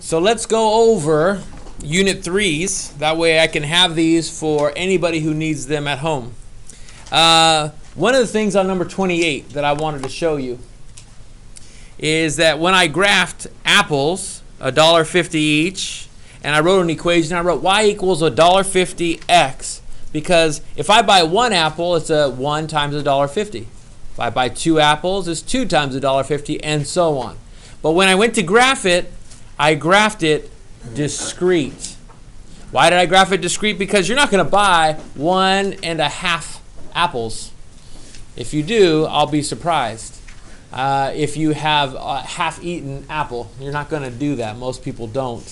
So let's go over Unit 3s. That way I can have these for anybody who needs them at home. One of the things on number 28 that I wanted to show you is that when I graphed apples, $1.50 each, and I wrote an equation, I wrote y equals $1.50x, because if I buy one apple, it's 1 times $1.50. If I buy 2 apples, it's 2 times $1.50, and so on. But when I went to graph it, I graphed it discrete. Why did I graph it discrete? Because you're not going to buy 1½ apples. If you do, I'll be surprised. If you have a half-eaten apple, you're not going to do that. Most people don't.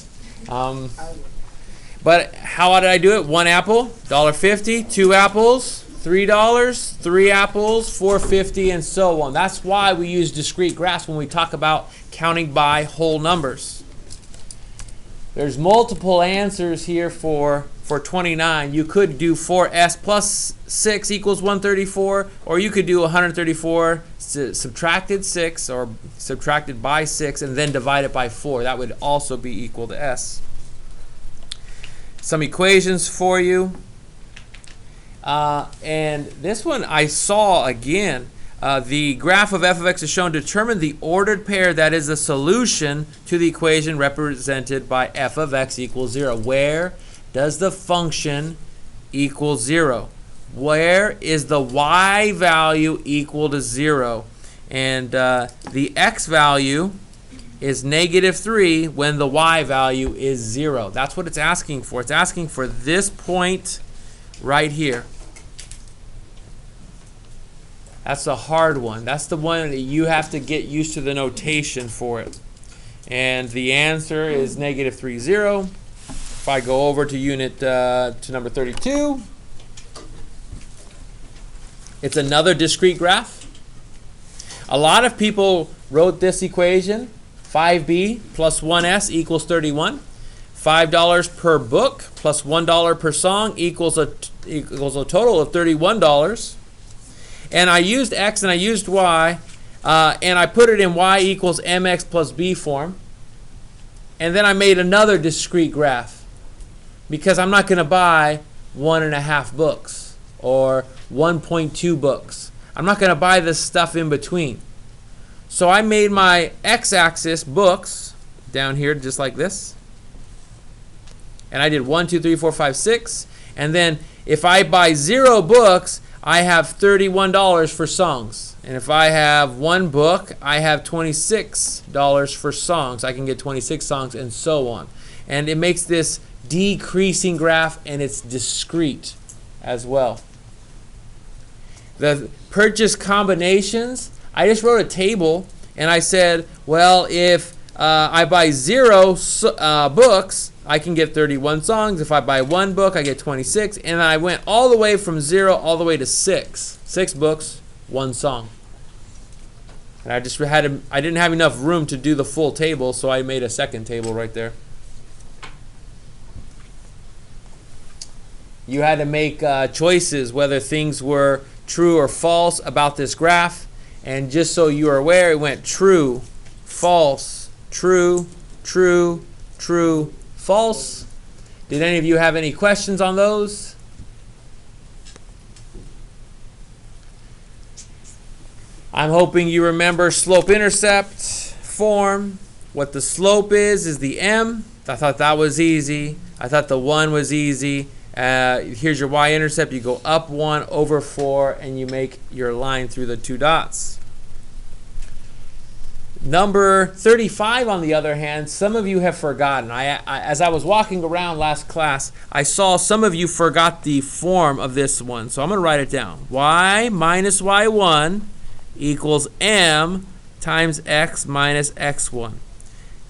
But how did I do it? 1 apple, $1.50. 2 apples, $3. 3 apples, $4.50, and so on. That's why we use discrete graphs when we talk about counting by whole numbers. There's multiple answers here for 29. You could do 4s plus 6 equals 134, or you could do 134 subtracted 6 or subtracted by 6 and then divide it by 4. That would also be equal to s. Some equations for you. And this one I saw again. The graph of f of x is shown to determine the ordered pair that is the solution to the equation represented by f of x equals 0. Where does the function equal 0? Where is the y value equal to 0? And the x value is -3 when the y value is 0. That's what it's asking for. It's asking for this point right here. That's the hard one. That's the one that you have to get used to the notation for it. And the answer is -3, 0. If I go over to unit to number 32, it's another discrete graph. A lot of people wrote this equation, 5b plus 1s equals 31. $5 per book plus $1 per song equals a total of $31. And I used x and I used y, and I put it in y equals mx plus b form. And then I made another discrete graph, because I'm not going to buy 1½ books or 1.2 books. I'm not going to buy this stuff in between. So I made my x-axis books down here just like this. And I did 1, 2, 3, 4, 5, 6. And then if I buy 0 books, I have $31 for songs. And if I have 1 book, I have $26 for songs. I can get 26 songs and so on. And it makes this decreasing graph, and it's discrete as well. The purchase combinations, I just wrote a table and I said, well, if I buy 0 books, I can get 31 songs. If I buy 1 book, I get 26. And I went all the way from 0 all the way to 6. 6 books, 1 song. And I just I didn't have enough room to do the full table, so I made a second table right there. You had to make choices whether things were true or false about this graph. And just so you are aware, it went true, false, true, true, true, false. Did any of you have any questions on those? I'm hoping you remember slope-intercept form. What the slope is the m. I thought that was easy. I thought the 1 was easy. Here's your y-intercept. You go up 1 over 4, and you make your line through the 2 dots. Number 35, on the other hand, some of you have forgotten. As I was walking around last class, I saw some of you forgot the form of this one. So I'm going to write it down. Y minus y1 equals m times x minus x1.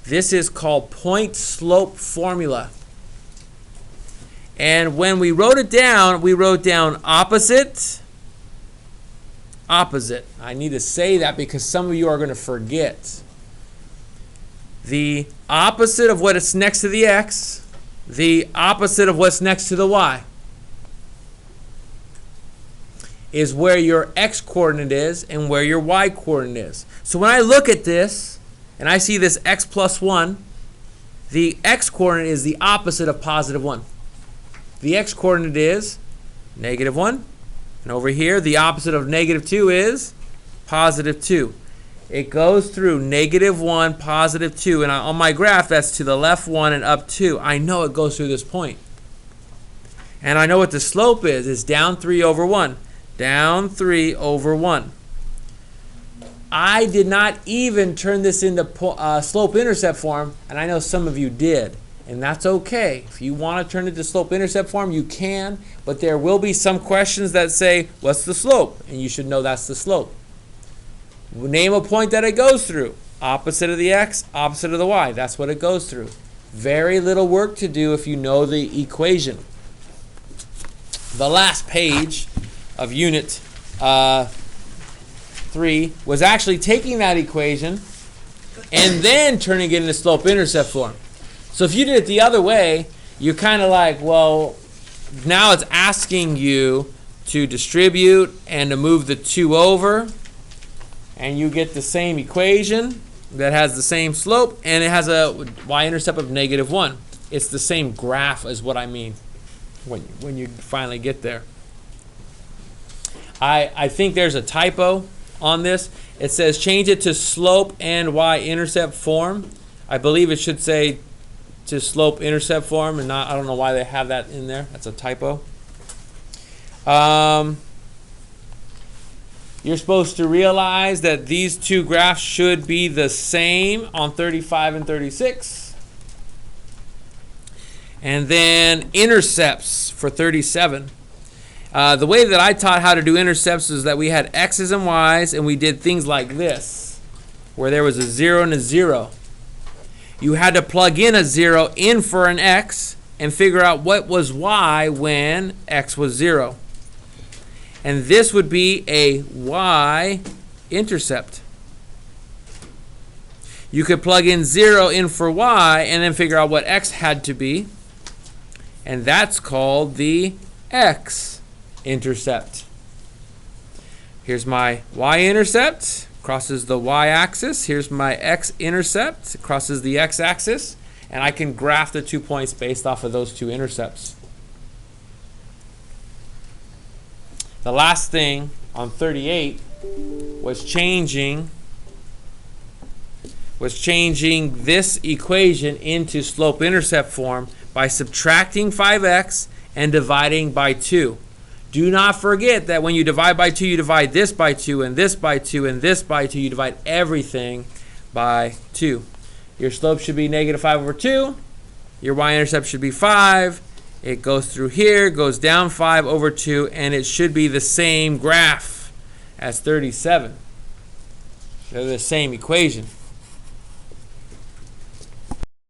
This is called point slope formula. And when we wrote it down, we wrote down opposite, opposite. I need to say that because some of you are going to forget. The opposite of what is next to the x, the opposite of what's next to the y, is where your x coordinate is and where your y coordinate is. So when I look at this and I see this x plus 1, The x-coordinate is the opposite of positive 1. The x-coordinate is negative 1. And over here, the opposite of negative 2 is positive 2. It goes through negative 1, positive 2. And on my graph, that's to the left 1 and up 2. I know it goes through this point. And I know what the slope is. It's down 3 over 1. Down 3 over 1. I did not even turn this into slope-intercept form, and I know some of you did, and that's okay. If you want to turn it to slope-intercept form, you can, but there will be some questions that say, what's the slope? And you should know that's the slope. Name a point that it goes through. Opposite of the x, opposite of the y. That's what it goes through. Very little work to do if you know the equation. The last page of Unit 3 was actually taking that equation and then turning it into slope-intercept form. So if you did it the other way, you're kind of like, well, now it's asking you to distribute and to move the 2 over, and you get the same equation that has the same slope, and it has a y-intercept of negative 1. It's the same graph is what I mean when you finally get there. I think there's a typo on this. It says change it to slope and y-intercept form. I believe it should say to slope-intercept form, and not, I don't know why they have that in there. That's a typo. You're supposed to realize that these two graphs should be the same on 35 and 36. And then intercepts for 37. The way that I taught how to do intercepts is that we had x's and y's, and we did things like this, where there was a 0 and a 0. You had to plug in a 0 in for an x and figure out what was y when x was 0. And this would be a y-intercept. You could plug in 0 in for y and then figure out what x had to be, and that's called the x-intercept. Here's my y-intercept, crosses the y-axis. Here's my x-intercept, crosses the x-axis, and I can graph the 2 points based off of those two intercepts. The last thing on 38 was changing this equation into slope-intercept form by subtracting 5x and dividing by 2. Do not forget that when you divide by 2, you divide this by 2, and this by 2, and this by 2. You divide everything by 2. Your slope should be negative 5 over 2. Your y-intercept should be 5. It goes through here, goes down 5 over 2, and it should be the same graph as 37. They're the same equation.